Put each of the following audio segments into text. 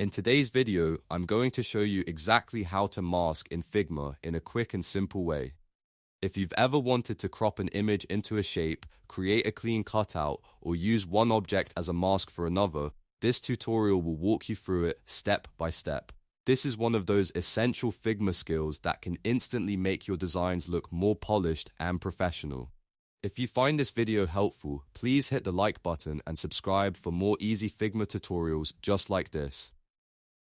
In today's video, I'm going to show you exactly how to mask in Figma in a quick and simple way. If you've ever wanted to crop an image into a shape, create a clean cutout, or use one object as a mask for another, this tutorial will walk you through it step by step. This is one of those essential Figma skills that can instantly make your designs look more polished and professional. If you find this video helpful, please hit the like button and subscribe for more easy Figma tutorials just like this.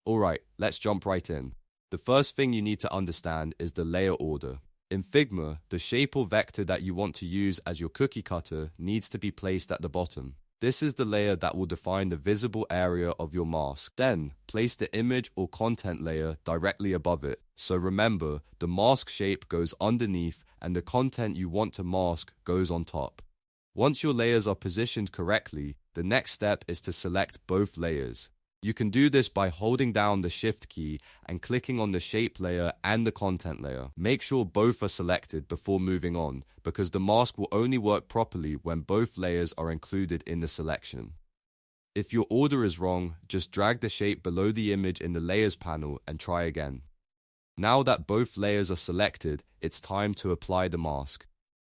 Alright, let's jump right in. The first thing you need to understand is the layer order. In Figma, the shape or vector that you want to use as your cookie cutter needs to be placed at the bottom. This is the layer that will define the visible area of your mask. Then, place the image or content layer directly above it. So remember, the mask shape goes underneath and the content you want to mask goes on top. Once your layers are positioned correctly, the next step is to select both layers. You can do this by holding down the Shift key and clicking on the shape layer and the content layer. Make sure both are selected before moving on, because the mask will only work properly when both layers are included in the selection. If your order is wrong, just drag the shape below the image in the Layers panel and try again. Now that both layers are selected, it's time to apply the mask.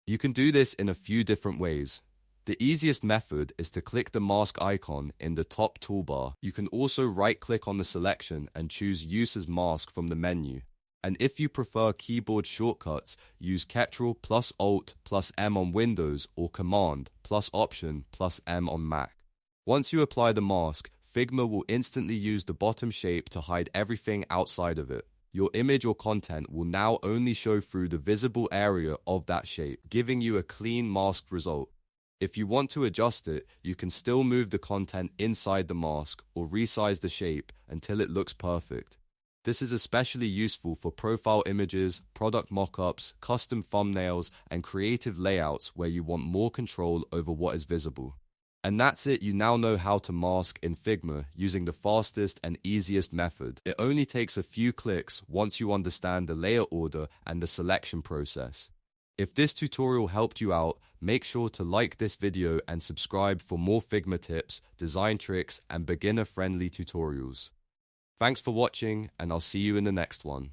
You can do this in a few different ways. The easiest method is to click the mask icon in the top toolbar. You can also right-click on the selection and choose Use as Mask from the menu. And if you prefer keyboard shortcuts, use Ctrl plus Alt plus M on Windows or Command plus Option plus M on Mac. Once you apply the mask, Figma will instantly use the bottom shape to hide everything outside of it. Your image or content will now only show through the visible area of that shape, giving you a clean masked result. If you want to adjust it, you can still move the content inside the mask or resize the shape until it looks perfect. This is especially useful for profile images, product mockups, custom thumbnails, and creative layouts where you want more control over what is visible. And that's it, you now know how to mask in Figma using the fastest and easiest method. It only takes a few clicks once you understand the layer order and the selection process. If this tutorial helped you out, make sure to like this video and subscribe for more Figma tips, design tricks, and beginner-friendly tutorials. Thanks for watching, and I'll see you in the next one.